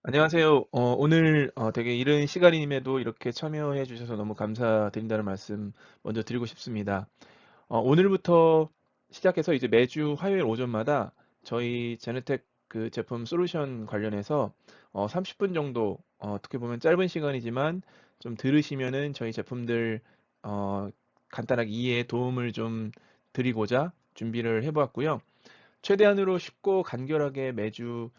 안녕하세요. 오늘 되게 이른 시간임에도 이렇게 참여해 주셔서 너무 감사드린다는 말씀 먼저 드리고 싶습니다. 오늘부터 시작해서 이제 매주 화요일 오전마다 저희 제네텍 그 제품 솔루션 관련해서 30분 정도 어떻게 보면 짧은 시간이지만 좀 들으시면은 저희 제품들 어 간단하게 이해에 도움을 좀 드리고자 준비를 해 보았고요. 최대한으로 쉽고 간결하게 매주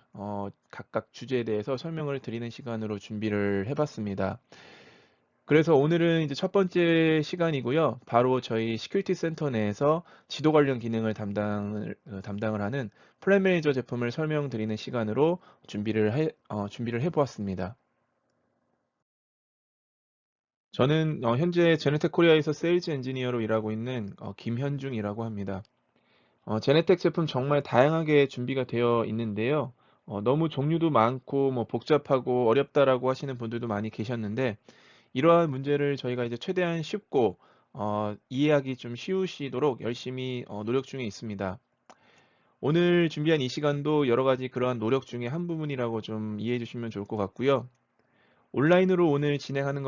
각각 주제에 대해서 설명을 드리는 시간으로 준비를 해 봤습니다. 그래서 오늘은 이제 첫 번째 시간이고요. 바로 저희 시큐리티 센터 내에서 지도 관련 기능을 담당을 하는 플랜 매니저 제품을 설명드리는 시간으로 준비를 해 보았습니다. 저는 현재 제네텍 코리아에서 세일즈 엔지니어로 일하고 있는 김현중이라고 합니다. 제네텍 제품 정말 다양하게 준비가 되어 있는데요. 너무 종류도 많고 뭐 복잡하고 어렵다라고 하시는 분들도 많이 계셨는데 이러한 문제를 저희가 이제 최대한 쉽고 이해하기 좀 쉬우시도록 열심히 노력 중에 있습니다. 오늘 준비한 이 시간도 여러 가지 그러한 노력 중에 한 부분이라고 좀 이해해 주시면 좋을 것 같고요. 온라인으로 오늘 진행하는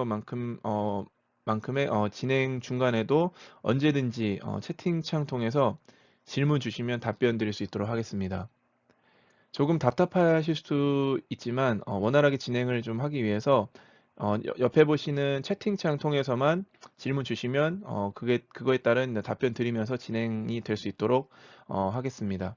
것만큼의 진행 중간에도 언제든지 채팅창 통해서 질문 주시면 답변 드릴 수 있도록 하겠습니다. 조금 답답하실 수도 있지만 원활하게 진행을 좀 하기 위해서 옆에 보시는 채팅창 통해서만 질문 주시면 그거에 따른 답변 드리면서 진행이 될 수 있도록 하겠습니다.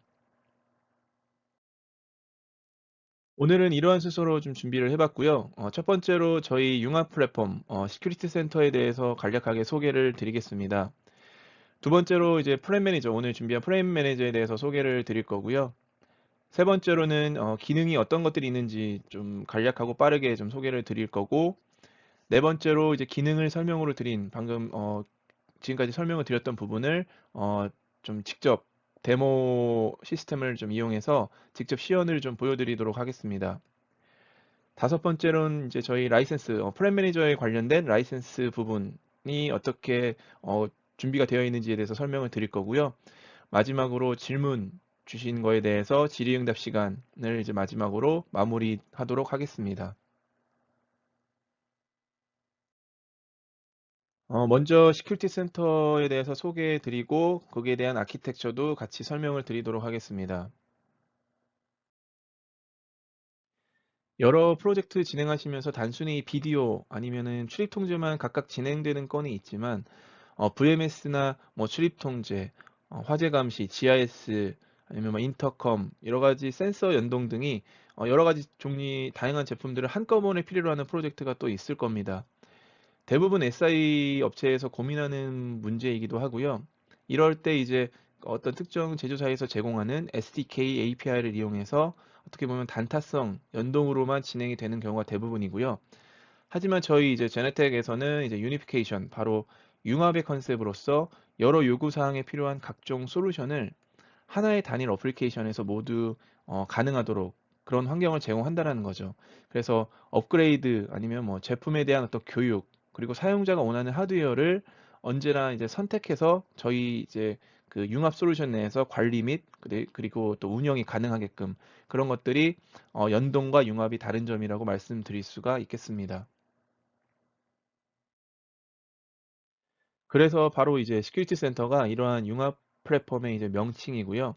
오늘은 이러한 순서로 좀 준비를 해 봤고요. 첫 번째로 저희 융합 플랫폼 시큐리티 센터에 대해서 간략하게 소개를 드리겠습니다. 두 번째로 이제 프레임 매니저 오늘 준비한 프레임 매니저에 대해서 소개를 드릴 거고요. 세 번째로는 기능이 어떤 것들이 있는지 좀 간략하고 빠르게 좀 소개를 드릴 거고, 네 번째로 이제 기능을 설명으로 드린 방금 지금까지 설명을 드렸던 부분을 어 좀 직접 데모 시스템을 좀 이용해서 직접 시연을 좀 보여드리도록 하겠습니다. 다섯 번째로는 이제 저희 라이센스 플랜 매니저에 관련된 라이센스 부분이 어떻게 준비가 되어 있는지에 대해서 설명을 드릴 거고요. 마지막으로 질문 주신 거에 대해서 질의응답 시간을 이제 마지막으로 마무리하도록 하겠습니다. 먼저 시큐리티 센터에 대해서 소개해 드리고 거기에 대한 아키텍처도 같이 설명을 드리도록 하겠습니다. 여러 프로젝트 진행하시면서 단순히 비디오 아니면은 출입 통제만 각각 진행되는 건이 있지만 VMS나 뭐 출입 통제, 화재 감시, GIS 아니면 뭐 인터컴 여러 가지 센서 연동 등이 여러 가지 종류 다양한 제품들을 한꺼번에 필요로 하는 프로젝트가 또 있을 겁니다. 대부분 SI 업체에서 고민하는 문제이기도 하고요. 이럴 때 이제 어떤 특정 제조사에서 제공하는 SDK API를 이용해서 어떻게 보면 단타성 연동으로만 진행이 되는 경우가 대부분이고요. 하지만 저희 이제 제네텍에서는 이제 유니피케이션 바로 융합의 컨셉으로서 여러 요구 사항에 필요한 각종 솔루션을 하나의 단일 어플리케이션에서 모두 가능하도록 그런 환경을 제공한다라는 거죠. 그래서 업그레이드 아니면 뭐 제품에 대한 어떤 교육 그리고 사용자가 원하는 하드웨어를 언제나 이제 선택해서 저희 이제 그 융합 솔루션 내에서 관리 및 그리고 또 운영이 가능하게끔 그런 것들이 연동과 융합이 다른 점이라고 말씀드릴 수가 있겠습니다. 그래서 바로 이제 시큐리티 센터가 이러한 융합 플랫폼의 이제 명칭이고요.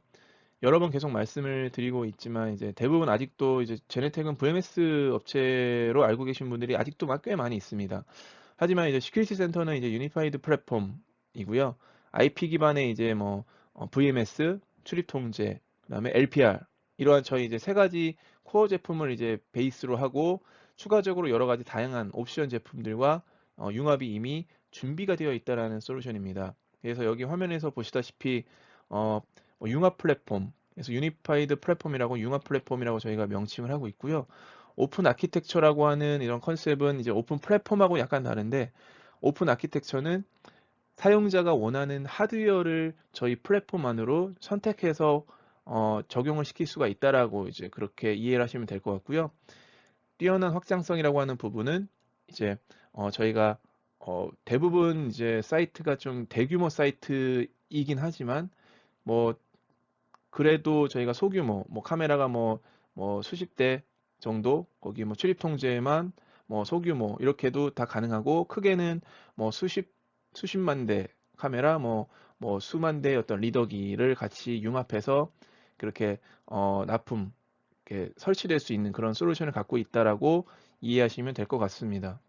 여러 번 계속 말씀을 드리고 있지만 이제 대부분 아직도 이제 제네텍은 VMS 업체로 알고 계신 분들이 아직도 꽤 많이 있습니다. 하지만 이제 시큐리티 센터는 이제 유니파이드 플랫폼이고요. IP 기반의 이제 뭐 VMS, 출입 통제, 그다음에 LPR 이러한 저희 이제 세 가지 코어 제품을 이제 베이스로 하고 추가적으로 여러 가지 다양한 옵션 제품들과 융합이 이미 준비가 되어 있다라는 솔루션입니다. 그래서 여기 화면에서 보시다시피 어, 융합 플랫폼, 그래서 유니파이드 플랫폼이라고 융합 플랫폼이라고 저희가 명칭을 하고 있고요. 오픈 아키텍처라고 하는 이런 컨셉은 이제 오픈 플랫폼하고 약간 다른데 오픈 아키텍처는 사용자가 원하는 하드웨어를 저희 플랫폼 안으로 선택해서 적용을 시킬 수가 있다라고 이제 그렇게 이해를 하시면 될 것 같고요. 뛰어난 확장성이라고 하는 부분은 이제 저희가 대부분 이제 사이트가 좀 대규모 사이트이긴 하지만 뭐 그래도 저희가 소규모 뭐 카메라가 뭐 수십 대 정도, 거기 뭐 출입 통제만 뭐 소규모 이렇게도 다 가능하고, 크게는 뭐 수십만 대 카메라, 뭐 수만 대의 어떤 리더기를 같이 융합해서 그렇게 납품 이렇게 설치될 수 있는 그런 솔루션을 갖고 있다라고 이해하시면 될 것 같습니다.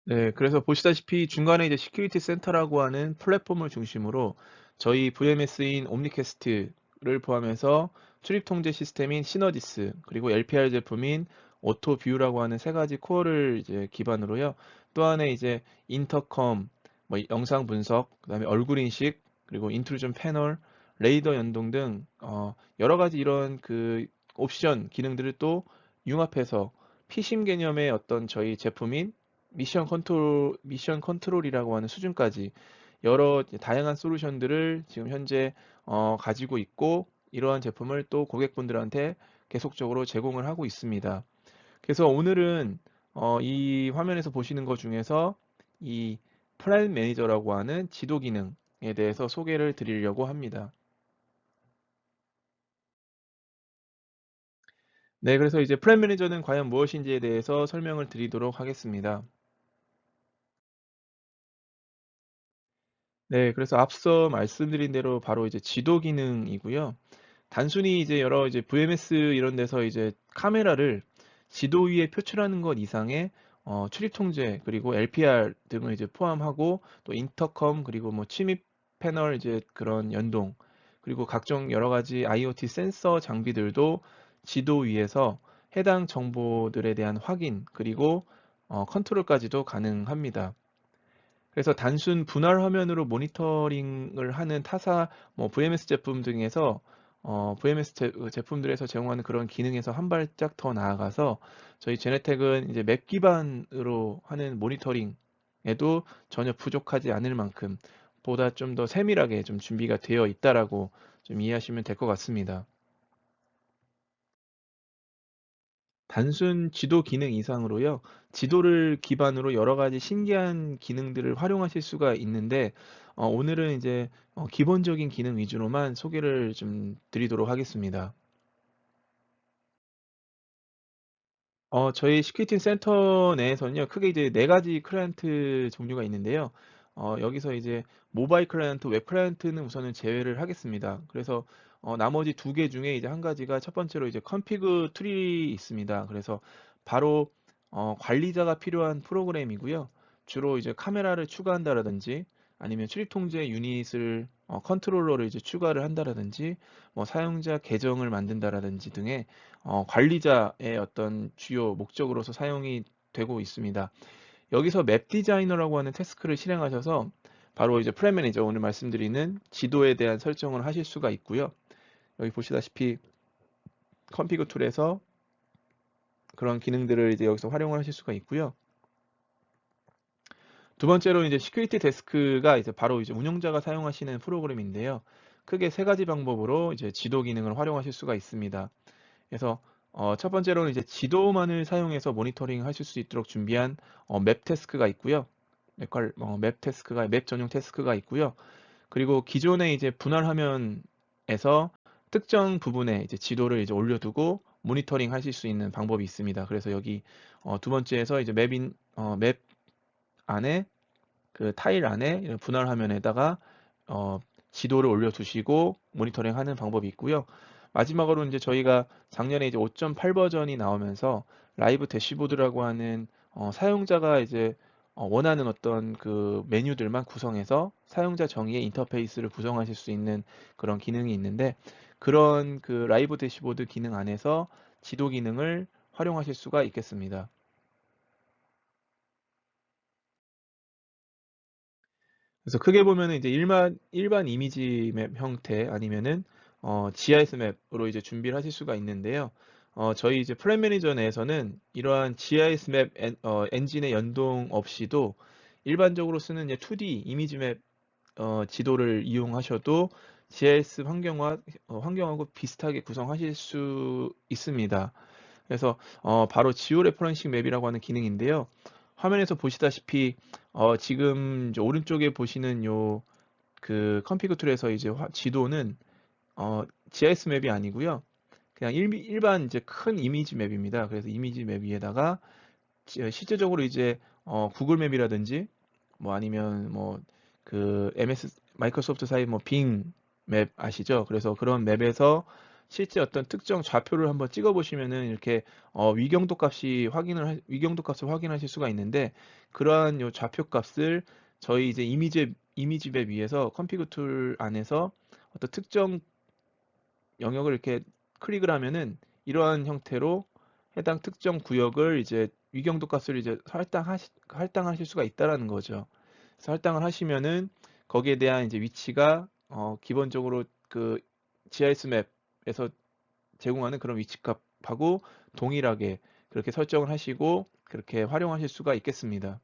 네, 그래서 보시다시피 중간에 이제 시큐리티 센터라고 하는 플랫폼을 중심으로 저희 VMS인 옴니캐스트를 포함해서 출입 통제 시스템인 시너지스, 그리고 LPR 제품인 오토뷰라고 하는 세 가지 코어를 이제 기반으로요. 또 하나 이제 인터컴, 뭐 영상 분석, 그다음에 얼굴 인식, 그리고 인트루전 패널, 레이더 연동 등 여러 가지 이런 그 옵션 기능들을 또 융합해서 피심 개념의 어떤 저희 제품인 미션 컨트롤이라고 하는 수준까지 여러 다양한 솔루션들을 지금 현재 가지고 있고, 이러한 제품을 또 고객분들한테 계속적으로 제공을 하고 있습니다. 그래서 오늘은 이 화면에서 보시는 것 중에서 이 플랜 매니저라고 하는 지도 기능에 대해서 소개를 드리려고 합니다. 네, 그래서 이제 플랜 매니저는 과연 무엇인지에 대해서 설명을 드리도록 하겠습니다. 네, 그래서 앞서 말씀드린 대로 바로 이제 지도 기능이고요. 단순히 이제 여러 이제 VMS 이런 데서 이제 카메라를 지도 위에 표출하는 것 이상의 출입 통제, 그리고 LPR 등을 이제 포함하고, 또 인터컴, 그리고 뭐 침입 패널 이제 그런 연동, 그리고 각종 여러 가지 IoT 센서 장비들도 지도 위에서 해당 정보들에 대한 확인, 그리고 컨트롤까지도 가능합니다. 그래서 단순 분할 화면으로 모니터링을 하는 타사 뭐 VMS 제품 등에서 VMS 제품들에서 제공하는 그런 기능에서 한 발짝 더 나아가서 저희 제네텍은 이제 맵 기반으로 하는 모니터링에도 전혀 부족하지 않을 만큼 보다 좀 더 세밀하게 좀 준비가 되어 있다라고 좀 이해하시면 될 것 같습니다. 단순 지도 기능 이상으로요, 지도를 기반으로 여러 가지 신기한 기능들을 활용하실 수가 있는데, 오늘은 이제 기본적인 기능 위주로만 소개를 좀 드리도록 하겠습니다. 저희 시큐리티 센터 내에서는요, 크게 이제 네 가지 클라이언트 종류가 있는데요. 여기서 이제 모바일 클라이언트, 웹 클라이언트는 우선은 제외를 하겠습니다. 그래서 나머지 두 개 중에 이제 한 가지가 첫 번째로 이제 컨피그 툴이 있습니다. 그래서 바로 관리자가 필요한 프로그램이고요. 주로 이제 카메라를 추가한다라든지, 아니면 출입 통제 유닛을 컨트롤러를 이제 추가를 한다라든지, 뭐 사용자 계정을 만든다라든지 등의 관리자의 어떤 주요 목적으로서 사용이 되고 있습니다. 여기서 맵 디자이너라고 하는 태스크를 실행하셔서 바로 이제 플랜 매니저, 오늘 말씀드리는 지도에 대한 설정을 하실 수가 있고요. 여기 보시다시피 컨피그 툴에서 그런 기능들을 이제 여기서 활용을 하실 수가 있고요. 두 번째로 이제 시큐리티 데스크가 이제 바로 이제 운영자가 사용하시는 프로그램인데요. 크게 세 가지 방법으로 이제 지도 기능을 활용하실 수가 있습니다. 그래서 첫 번째로는 이제 지도만을 사용해서 모니터링 하실 수 있도록 준비한 맵 태스크가 있고요. 맵 전용 태스크가 있고요. 그리고 기존의 이제 분할 화면에서 특정 부분에 이제 지도를 이제 올려두고 모니터링 하실 수 있는 방법이 있습니다. 그래서 여기 두 번째에서 이제 맵 안에 그 타일 안에 이런 분할 화면에다가 어, 지도를 올려두시고 모니터링하는 방법이 있고요. 마지막으로 이제 저희가 작년에 이제 5.8 버전이 나오면서 라이브 대시보드라고 하는 사용자가 이제 원하는 어떤 그 메뉴들만 구성해서 사용자 정의의 인터페이스를 구성하실 수 있는 그런 기능이 있는데, 그런 그 라이브 대시보드 기능 안에서 지도 기능을 활용하실 수가 있겠습니다. 그래서 크게 보면은 이제 일반 이미지 맵 형태, 아니면은 GIS 맵으로 이제 준비를 하실 수가 있는데요. 저희 이제 플랜 매니저 내에서는 이러한 GIS 맵 엔진의 연동 없이도 일반적으로 쓰는 이제 2D 이미지 맵 지도를 이용하셔도 GIS 환경하고 비슷하게 구성하실 수 있습니다. 그래서 바로 지오 레퍼런싱 맵이라고 하는 기능인데요. 화면에서 보시다시피 지금 이제 오른쪽에 보시는 요 그 컨피그 툴에서 이제 지도는 GIS 맵이 아니고요. 그냥 일반 이제 큰 이미지 맵입니다. 그래서 이미지 맵 위에다가 실제적으로 이제 구글 맵이라든지 뭐 아니면 뭐 그 MS 마이크로소프트 사이 뭐 빙 맵 아시죠? 그래서 그런 맵에서 실제 어떤 특정 좌표를 한번 찍어 보시면은 이렇게 위경도 값을 확인하실 수가 있는데, 그러한 요 좌표 값을 저희 이제 이미지 맵 위에서 컴피그 툴 안에서 어떤 특정 영역을 이렇게 클릭을 하면은 이러한 형태로 해당 특정 구역을 이제 위경도 값을 이제 할당하실 수가 있다라는 거죠. 그래서 할당을 하시면은 거기에 대한 이제 위치가 기본적으로 그 GIS 맵에서 제공하는 그런 위치 값하고 동일하게 그렇게 설정을 하시고 그렇게 활용하실 수가 있겠습니다.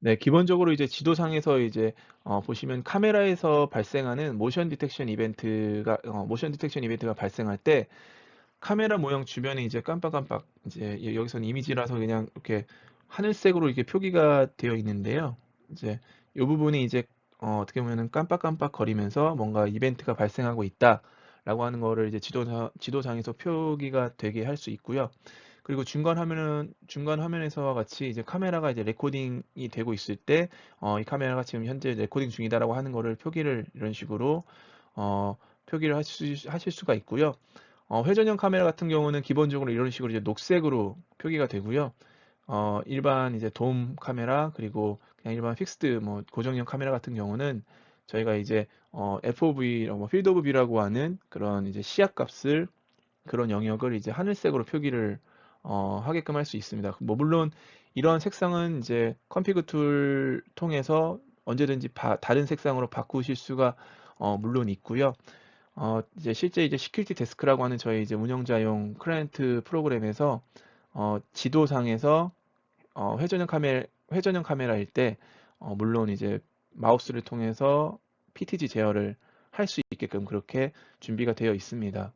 네, 기본적으로 이제 지도상에서 이제 보시면 카메라에서 발생하는 모션 디텍션 이벤트가 발생할 때 카메라 모형 주변에 이제 깜빡깜빡 이제 여기서는 이미지라서 그냥 이렇게 하늘색으로 이렇게 표기가 되어 있는데요. 이제 이 부분이 이제 어떻게 보면은 깜빡깜빡 거리면서 뭔가 이벤트가 발생하고 있다라고 하는 거를 이제 지도상에서 표기가 되게 할 수 있고요. 그리고 중간 화면에서와 같이 이제 카메라가 이제 레코딩이 되고 있을 때 이 카메라가 지금 현재 레코딩 중이다라고 하는 거를 표기를 이런 식으로 어 표기를 하실 수가 있고요. 회전형 카메라 같은 경우는 기본적으로 이런 식으로 이제 녹색으로 표기가 되고요. 일반 이제 돔 카메라 그리고 그냥 일반 픽스드 뭐 고정형 카메라 같은 경우는 저희가 이제 FOV 뭐 필드 오브 뷰라고 하는 그런 이제 시야 값을 그런 영역을 이제 하늘색으로 표기를 하게끔 할 수 있습니다. 뭐 물론 이런 색상은 이제 컴피그 툴 통해서 언제든지 다른 색상으로 바꾸실 수가 물론 있고요. 이제 실제 이제 시큐리티 데스크라고 하는 저희 이제 운영자용 클라이언트 프로그램에서 지도상에서 회전형 카메라일 때 물론 이제 마우스를 통해서 PTG 제어를 할 수 있게끔 그렇게 준비가 되어 있습니다.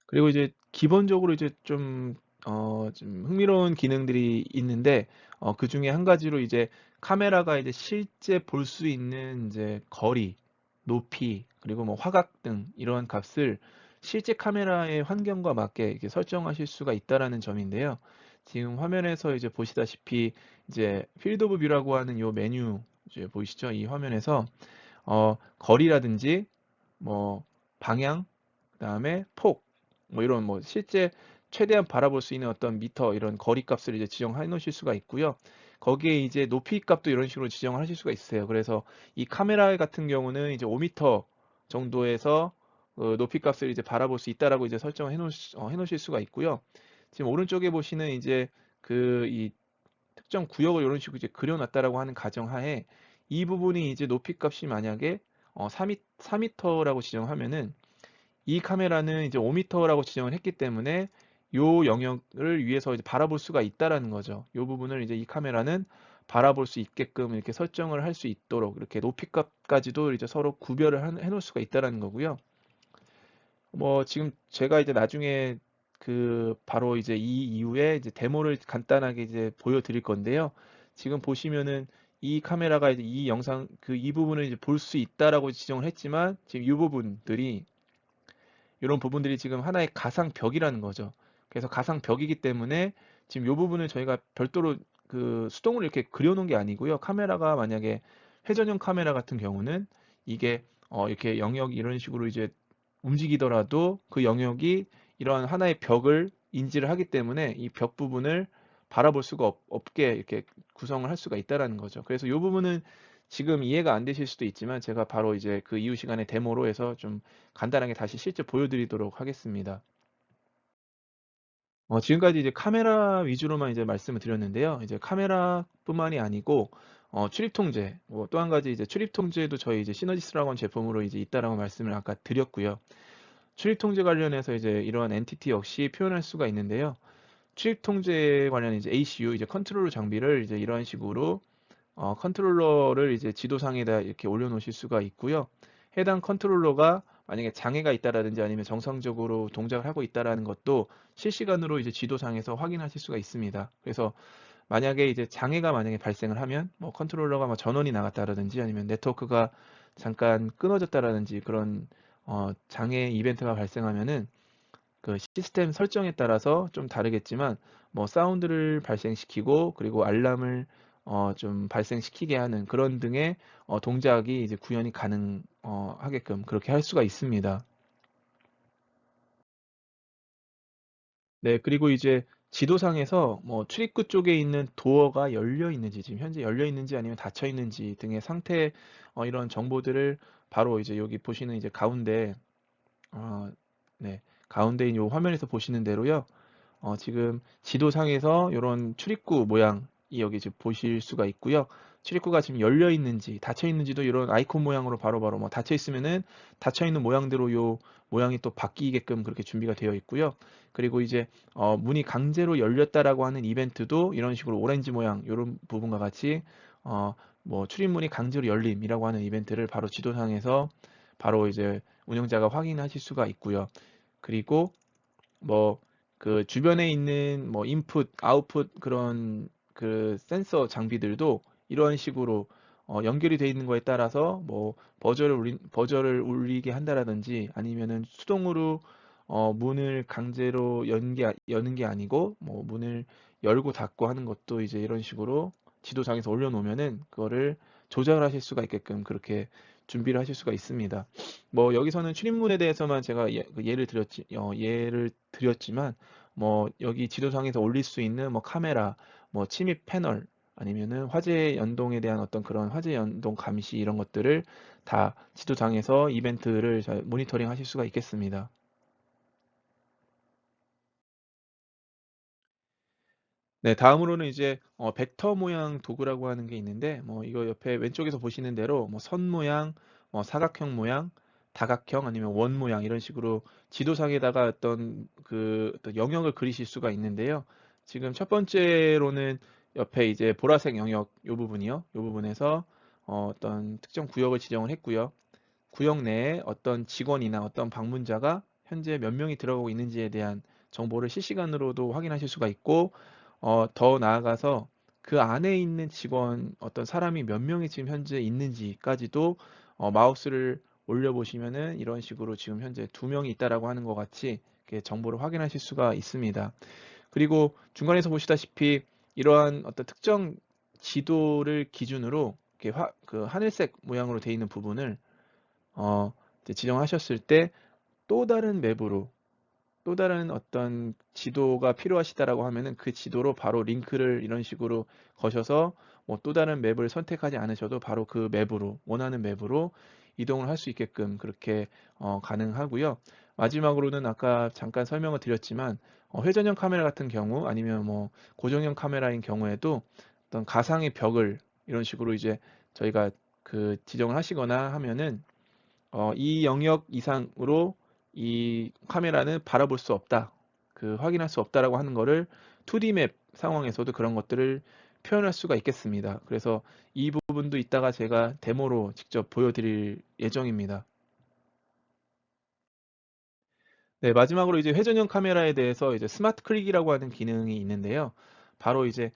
그리고 이제 기본적으로 이제 좀 흥미로운 기능들이 있는데 그중에 한 가지로 이제 카메라가 이제 실제 볼 수 있는 이제 거리, 높이, 그리고 뭐 화각 등 이러한 값을 실제 카메라의 환경과 맞게 이렇게 설정하실 수가 있다라는 점인데요. 지금 화면에서 이제 보시다시피 이제 필드 오브 뷰라고 하는 요 메뉴 이제 보이시죠? 이 화면에서 거리라든지 뭐 방향, 그다음에 폭, 뭐 이런 뭐 실제 최대한 바라볼 수 있는 어떤 미터 이런 거리 값을 이제 지정해 놓으실 수가 있고요. 거기에 이제 높이 값도 이런 식으로 지정을 하실 수가 있어요. 그래서 이 카메라 같은 경우는 이제 5m 정도에서 높이 값을 이제 바라볼 수 있다라고 이제 설정을 해 놓으실 수가 있고요. 지금 오른쪽에 보시는 이제 이 특정 구역을 이런 식으로 이제 그려놨다라고 하는 가정하에 이 부분이 이제 높이 값이 만약에 4m라고 지정하면은 이 카메라는 이제 5m라고 지정을 했기 때문에 요 영역을 위에서 이제 바라볼 수가 있다라는 거죠. 요 부분을 이제 이 카메라는 바라볼 수 있게끔 이렇게 설정을 할 수 있도록 이렇게 높이 값까지도 이제 서로 구별을 해 놓을 수가 있다라는 거고요. 뭐 지금 제가 이제 나중에 바로 이제 이 이후에 이제 데모를 간단하게 이제 보여드릴 건데요. 지금 보시면은 이 카메라가 이제 이 영상 이 부분을 이제 볼 수 있다라고 지정을 했지만 지금 이 부분들이 이런 부분들이 지금 하나의 가상 벽이라는 거죠. 그래서 가상 벽이기 때문에 지금 이 부분을 저희가 별도로 수동으로 이렇게 그려놓은 게 아니고요. 카메라가 만약에 회전형 카메라 같은 경우는 이게 이렇게 영역이 이런 식으로 이제 움직이더라도 그 영역이 이러한 하나의 벽을 인지를 하기 때문에 이 벽 부분을 바라볼 수가 없게 이렇게 구성을 할 수가 있다라는 거죠. 그래서 이 부분은 지금 이해가 안 되실 수도 있지만 제가 바로 이제 그 이후 시간에 데모로 해서 좀 간단하게 다시 실제 보여드리도록 하겠습니다. 지금까지 이제 카메라 위주로만 이제 말씀을 드렸는데요. 이제 카메라뿐만이 아니고 출입 통제, 뭐 또 한 가지 이제 출입 통제도 저희 이제 시너지스라고 하는 제품으로 이제 있다라고 말씀을 아까 드렸고요. 출입 통제 관련해서 이제 이러한 엔티티 역시 표현할 수가 있는데요. 출입 통제 관련 이제 ACU 이제 컨트롤러 장비를 이제 이런 식으로 컨트롤러를 이제 지도상에다 이렇게 올려놓으실 수가 있고요. 해당 컨트롤러가 만약에 장애가 있다라든지 아니면 정상적으로 동작을 하고 있다라는 것도 실시간으로 이제 지도상에서 확인하실 수가 있습니다. 그래서 만약에 이제 장애가 만약에 발생을 하면 뭐 컨트롤러가 뭐 전원이 나갔다라든지 아니면 네트워크가 잠깐 끊어졌다라든지 그런 장애 이벤트가 발생하면은 그 시스템 설정에 따라서 좀 다르겠지만 뭐 사운드를 발생시키고 그리고 알람을 좀 발생시키게 하는 그런 등의 동작이 이제 구현이 하게끔 그렇게 할 수가 있습니다. 네, 그리고 이제 지도상에서 뭐 출입구 쪽에 있는 도어가 열려 있는지, 지금 현재 열려 있는지 아니면 닫혀 있는지 등의 상태, 이런 정보들을 바로 이제 여기 보시는 이제 가운데, 어, 네, 가운데 이 화면에서 보시는 대로요. 지금 지도상에서 이런 출입구 모양이 여기 지금 보실 수가 있고요. 출입구가 지금 열려 있는지 닫혀 있는지도 이런 아이콘 모양으로 바로바로 뭐 닫혀 있으면은 닫혀 있는 모양대로 요 모양이 또 바뀌게끔 그렇게 준비가 되어 있고요. 그리고 이제 문이 강제로 열렸다라고 하는 이벤트도 이런 식으로 오렌지 모양 이런 부분과 같이 어, 뭐 출입문이 강제로 열림이라고 하는 이벤트를 바로 지도상에서 바로 이제 운영자가 확인하실 수가 있고요. 그리고 뭐 그 주변에 있는 뭐 인풋, 아웃풋 그런 그 센서 장비들도 이런 식으로 연결이 되어 있는 거에 따라서 뭐 버저를 울리게 한다라든지 아니면은 수동으로 문을 강제로 여는 게 아니고 뭐 문을 열고 닫고 하는 것도 이제 이런 식으로 지도상에서 올려놓으면은 그거를 조절하실 수가 있게끔 그렇게 준비를 하실 수가 있습니다. 뭐 여기서는 출입문에 대해서만 제가 그 예를 드렸지만 뭐 여기 지도상에서 올릴 수 있는 뭐 카메라, 뭐 침입 패널 아니면은 화재 연동에 대한 어떤 그런 화재 연동 감시 이런 것들을 다 지도상에서 이벤트를 잘 모니터링 하실 수가 있겠습니다. 네, 다음으로는 이제 벡터 모양 도구라고 하는 게 있는데 뭐 이거 옆에 왼쪽에서 보시는 대로 뭐 선 모양, 사각형 모양, 다각형 아니면 원 모양 이런 식으로 지도상에다가 어떤 영역을 그리실 수가 있는데요. 지금 첫 번째로는 옆에 이제 보라색 영역 요 부분이요. 요 부분에서 어떤 특정 구역을 지정을 했고요. 구역 내에 어떤 직원이나 어떤 방문자가 현재 몇 명이 들어가고 있는지에 대한 정보를 실시간으로도 확인하실 수가 있고, 더 나아가서 그 안에 있는 직원, 어떤 사람이 몇 명이 지금 현재 있는지까지도 마우스를 올려보시면은 이런 식으로 지금 현재 2명이 있다라고 하는 것 같이 이렇게 정보를 확인하실 수가 있습니다. 그리고 중간에서 보시다시피 이러한 어떤 특정 지도를 기준으로 이렇게 그 하늘색 모양으로 되어 있는 부분을 이제 지정하셨을 때 또 다른 맵으로 또 다른 어떤 지도가 필요하시다라고 하면은 그 지도로 바로 링크를 이런 식으로 거셔서 뭐 또 다른 맵을 선택하지 않으셔도 바로 그 맵으로 원하는 맵으로 이동을 할 수 있게끔 그렇게 가능하고요. 마지막으로는 아까 잠깐 설명을 드렸지만 회전형 카메라 같은 경우 아니면 뭐 고정형 카메라인 경우에도 어떤 가상의 벽을 이런 식으로 이제 저희가 그 지정을 하시거나 하면은 이 영역 이상으로 이 카메라는 바라볼 수 없다. 그 확인할 수 없다라고 하는 거를 2D 맵 상황에서도 그런 것들을 표현할 수가 있겠습니다. 그래서 이 부분도 이따가 제가 데모로 직접 보여드릴 예정입니다. 네, 마지막으로 이제 회전형 카메라에 대해서 이제 스마트 클릭이라고 하는 기능이 있는데요. 바로 이제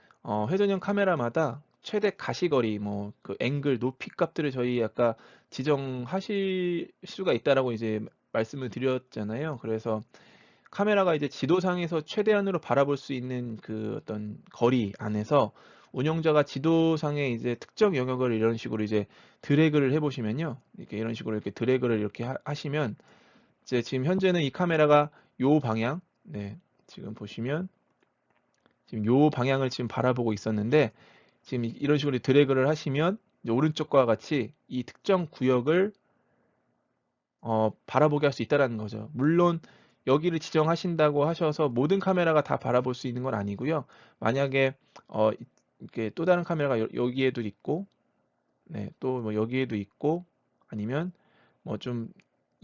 회전형 카메라마다 최대 가시거리, 뭐 그 앵글, 높이 값들을 저희 아까 지정하실 수가 있다라고 이제 말씀을 드렸잖아요. 그래서 카메라가 이제 지도상에서 최대한으로 바라볼 수 있는 그 어떤 거리 안에서 운영자가 지도상의 이제 특정 영역을 이런 식으로 이제 드래그를 해보시면요. 이렇게 이런 식으로 이렇게 드래그를 이렇게 하시면 이제 지금 현재는 이 카메라가 요 방향, 네, 지금 보시면 지금 요 방향을 지금 바라보고 있었는데 지금 이런 식으로 드래그를 하시면 이제 오른쪽과 같이 이 특정 구역을 바라보게 할 수 있다라는 거죠. 물론 여기를 지정하신다고 하셔서 모든 카메라가 다 바라볼 수 있는 건 아니고요. 만약에 이렇게 또 다른 카메라가 여기에도 있고, 네, 또 뭐 여기에도 있고, 아니면 뭐 좀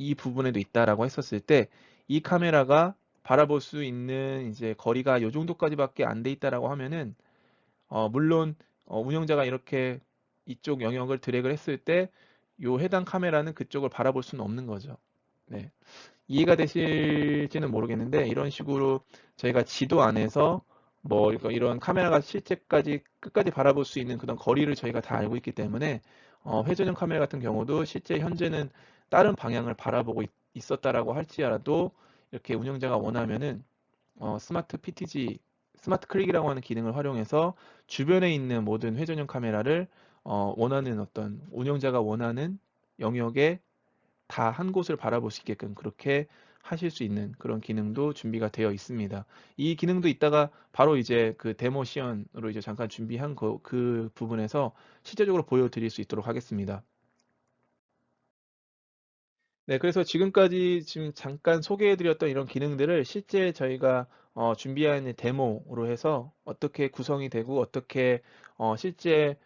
이 부분에도 있다라고 했었을 때 이 카메라가 바라볼 수 있는 이제 거리가 요 정도까지밖에 안 돼 있다라고 하면은 물론 운영자가 이렇게 이쪽 영역을 드래그를 했을 때 요 해당 카메라는 그쪽을 바라볼 수는 없는 거죠. 네. 이해가 되실지는 모르겠는데 이런 식으로 저희가 지도 안에서 뭐 이런 카메라가 실제까지 끝까지 바라볼 수 있는 그런 거리를 저희가 다 알고 있기 때문에 회전형 카메라 같은 경우도 실제 현재는 다른 방향을 바라보고 있었다라고 할지라도 이렇게 운영자가 원하면은 스마트 PTG, 스마트 클릭이라고 하는 기능을 활용해서 주변에 있는 모든 회전형 카메라를 원하는 어떤 운영자가 원하는 영역에 다 한 곳을 바라볼 수 있게끔 그렇게 하실 수 있는 그런 기능도 준비가 되어 있습니다. 이 기능도 이따가 바로 이제 그 데모 시연으로 이제 잠깐 준비한 그 부분에서 실제적으로 보여드릴 수 있도록 하겠습니다. 네, 그래서 지금까지 지금 잠깐 소개해드렸던 이런 기능들을 실제 저희가 준비한 데모로 해서 어떻게 구성이 되고 어떻게 실제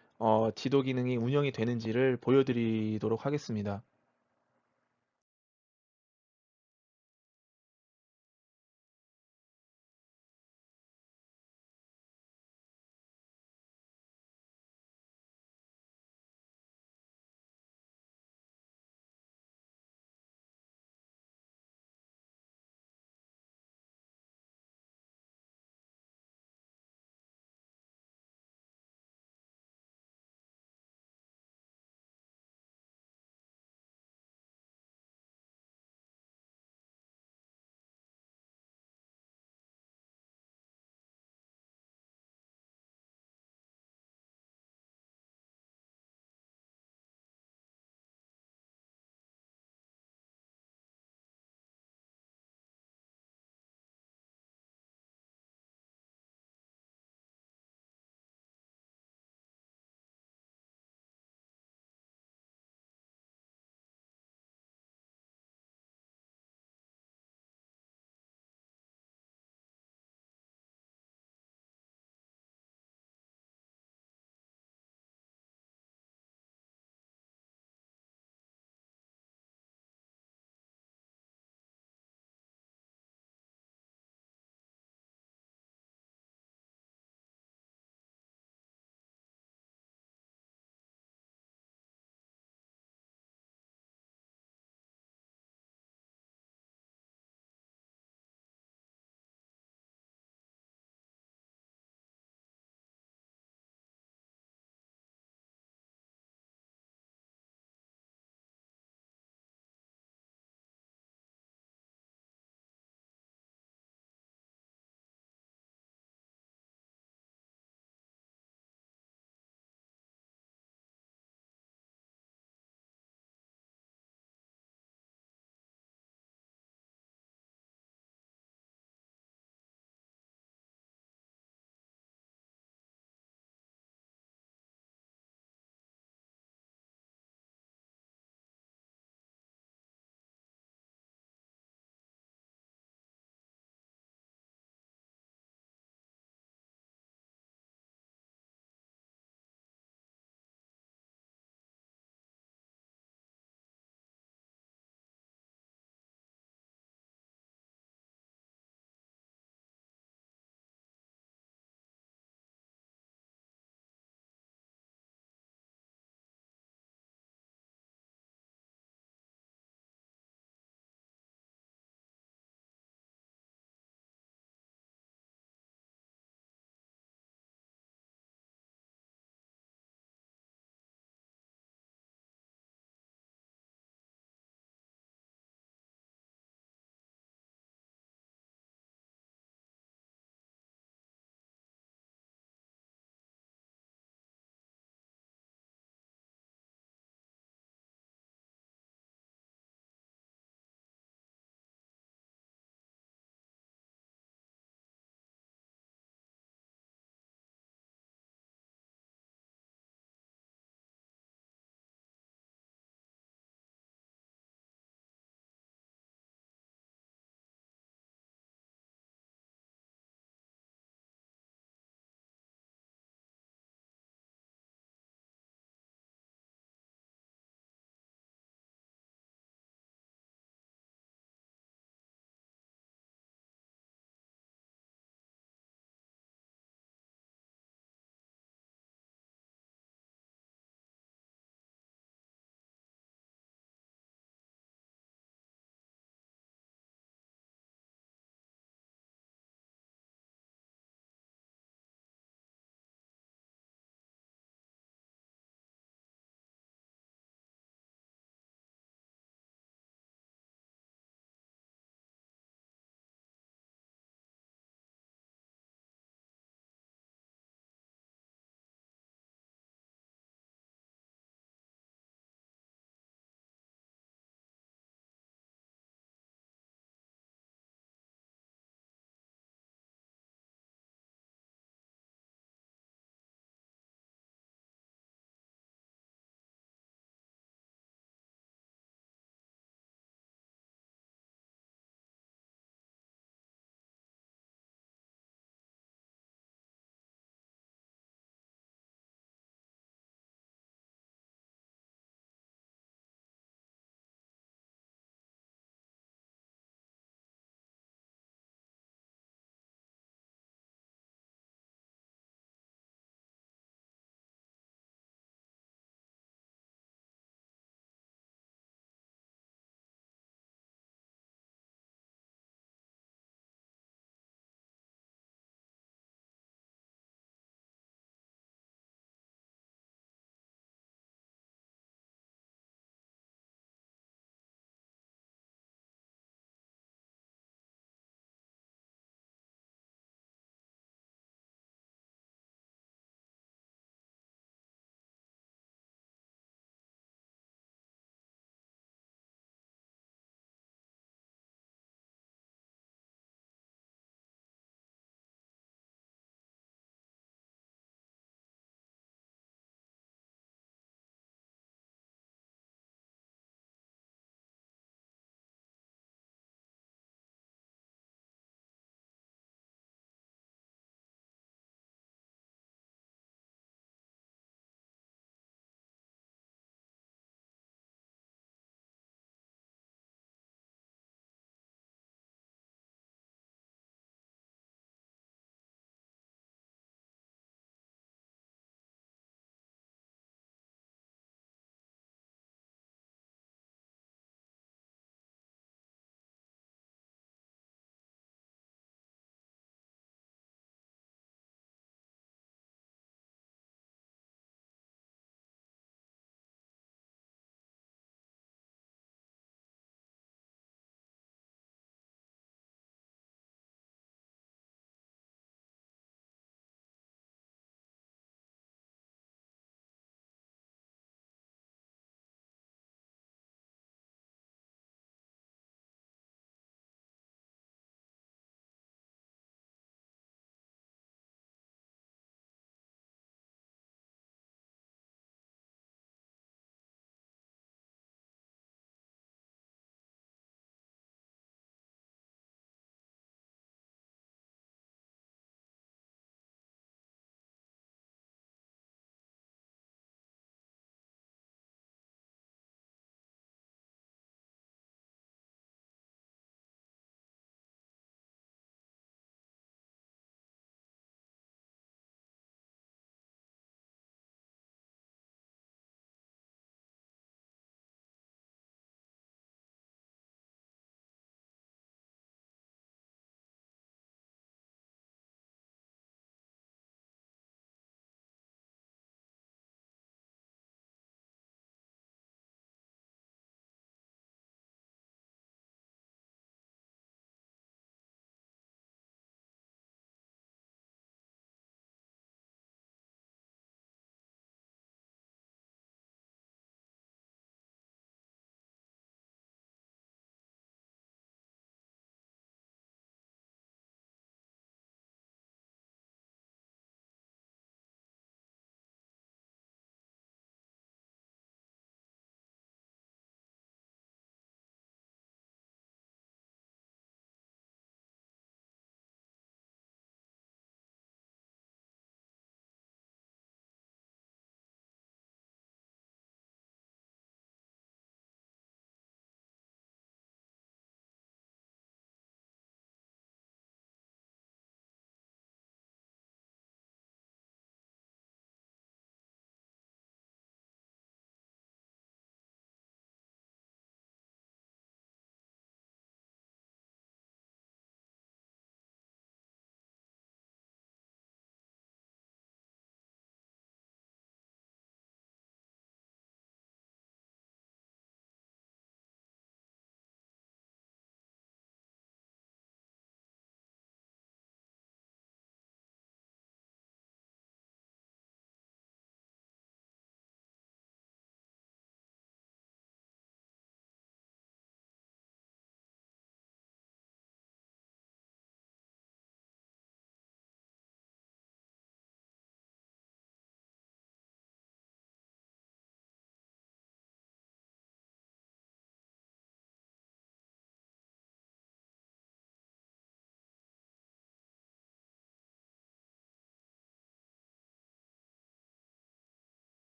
지도 기능이 운영이 되는지를 보여드리도록 하겠습니다.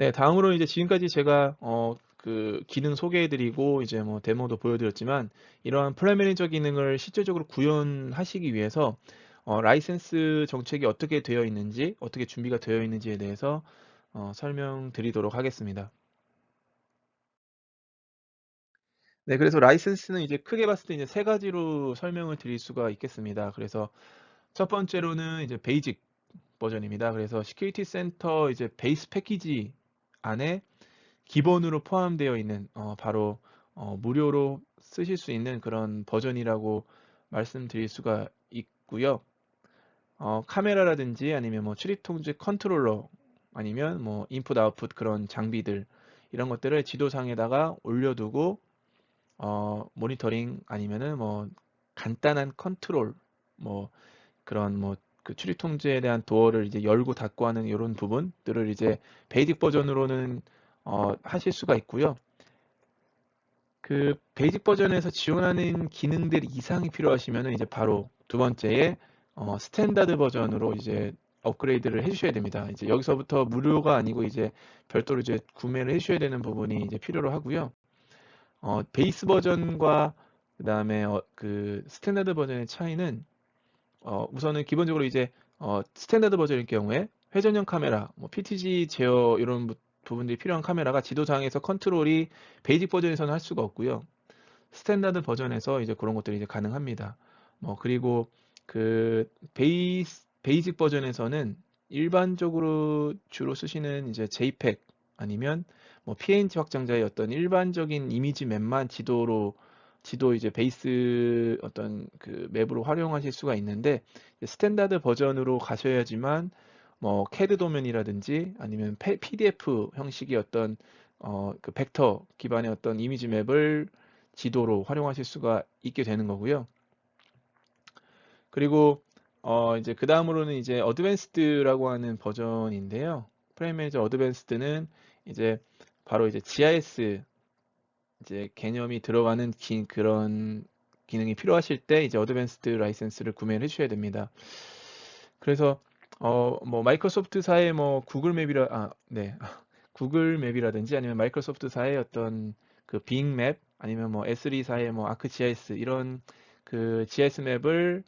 네, 다음으로 이제 지금까지 제가 그 기능 소개해 드리고 이제 뭐 데모도 보여 드렸지만, 이러한 플랜 매니저 기능을 실질적으로 구현하시기 위해서 라이센스 정책이 어떻게 되어 있는지, 어떻게 준비가 되어 있는지에 대해서 설명드리도록 하겠습니다. 네, 그래서 라이센스는 이제 크게 봤을 때 이제 세 가지로 설명을 드릴 수가 있겠습니다. 그래서 첫 번째로는 이제 베이직 버전입니다. 그래서 시큐리티 센터 이제 베이스 패키지 안에 기본으로 포함되어 있는 바로 무료로 쓰실 수 있는 그런 버전이라고 말씀드릴 수가 있고요. 카메라라든지 아니면 뭐 출입 통제 컨트롤러, 아니면 뭐 인풋 아웃풋 그런 장비들, 이런 것들을 지도상에다가 올려두고 모니터링 아니면은 뭐 간단한 컨트롤, 뭐 그런 뭐 그 출입 통제에 대한 도어를 이제 열고 닫고 하는 이런 부분들을 이제 베이직 버전으로는 하실 수가 있고요. 그 베이직 버전에서 지원하는 기능들 이상이 필요하시면은 이제 바로 두 번째에 스탠다드 버전으로 이제 업그레이드를 해주셔야 됩니다. 이제 여기서부터 무료가 아니고 이제 별도로 이제 구매를 해주셔야 되는 부분이 이제 필요로 하고요. 베이스 버전과 그다음에 그 스탠다드 버전의 차이는, 우선은 기본적으로 이제 스탠다드 버전일 경우에 회전형 카메라, 뭐 PTZ 제어 이런 부분들이 필요한 카메라가 지도상에서 컨트롤이 베이직 버전에서는 할 수가 없고요. 스탠다드 버전에서 이제 그런 것들이 이제 가능합니다. 뭐 그리고 그 베이직 버전에서는 일반적으로 주로 쓰시는 이제 JPEG 아니면 뭐 PNG 확장자의 어떤 일반적인 이미지 맵만 지도 이제 베이스 어떤 그 맵으로 활용하실 수가 있는데, 스탠다드 버전으로 가셔야지만 뭐 캐드 도면이라든지 아니면 PDF 형식의 어떤 그 벡터 기반의 어떤 이미지 맵을 지도로 활용하실 수가 있게 되는 거고요. 그리고 이제 그 다음으로는 이제 어드밴스드라고 하는 버전인데요. 프레임 매니저 어드밴스드는 이제 바로 이제 GIS 이제 개념이 들어가는 그런 기능이 필요하실 때 이제 어드밴스드 라이센스를 구매를 해주셔야 됩니다. 그래서 뭐 마이크로소프트사의 뭐 구글 맵이라 네 구글 맵이라든지 아니면 마이크로소프트사의 어떤 그 빙 맵, 아니면 뭐 S3사의 뭐 아크GIS, 이런 그 GIS 맵을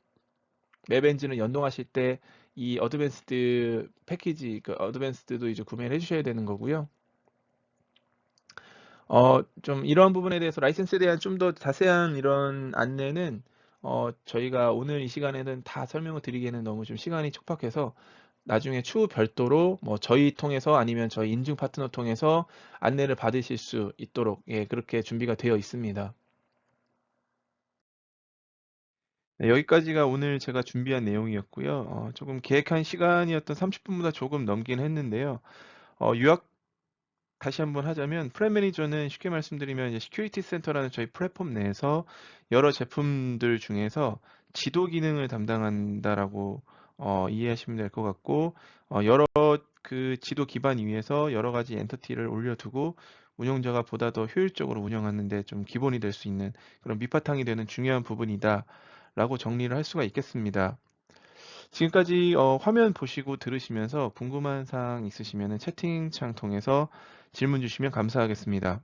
맵 엔진을 연동하실 때 이 어드밴스드 패키지, 그 어드밴스드도 이제 구매를 해주셔야 되는 거고요. 좀 이러한 부분에 대해서 라이센스에 대한 좀 더 자세한 이런 안내는 저희가 오늘 이 시간에는 다 설명을 드리기에는 너무 좀 시간이 촉박해서 나중에 추후 별도로 뭐 저희 통해서 아니면 저희 인증 파트너 통해서 안내를 받으실 수 있도록, 예, 그렇게 준비가 되어 있습니다. 네, 여기까지가 오늘 제가 준비한 내용이었고요. 조금 계획한 시간이었던 30분보다 조금 넘긴 했는데요. 요약 다시 한번 하자면, 프랩 매니저는 쉽게 말씀드리면 이제 시큐리티 센터라는 저희 플랫폼 내에서 여러 제품들 중에서 지도 기능을 담당한다라고 이해하시면 될 것 같고, 여러 그 지도 기반 위에서 여러 가지 엔터티를 올려두고 운영자가 보다 더 효율적으로 운영하는 데 좀 기본이 될 수 있는 그런 밑바탕이 되는 중요한 부분이다라고 정리를 할 수가 있겠습니다. 지금까지 화면 보시고 들으시면서 궁금한 사항 있으시면 채팅창 통해서 질문 주시면 감사하겠습니다.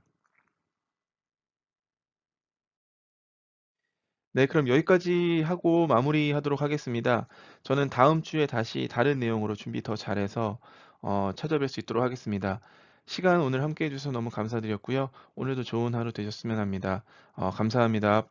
네, 그럼 여기까지 하고 마무리하도록 하겠습니다. 저는 다음 주에 다시 다른 내용으로 준비 더 잘해서 찾아뵐 수 있도록 하겠습니다. 시간 오늘 함께 해주셔서 너무 감사드렸고요. 오늘도 좋은 하루 되셨으면 합니다. 감사합니다.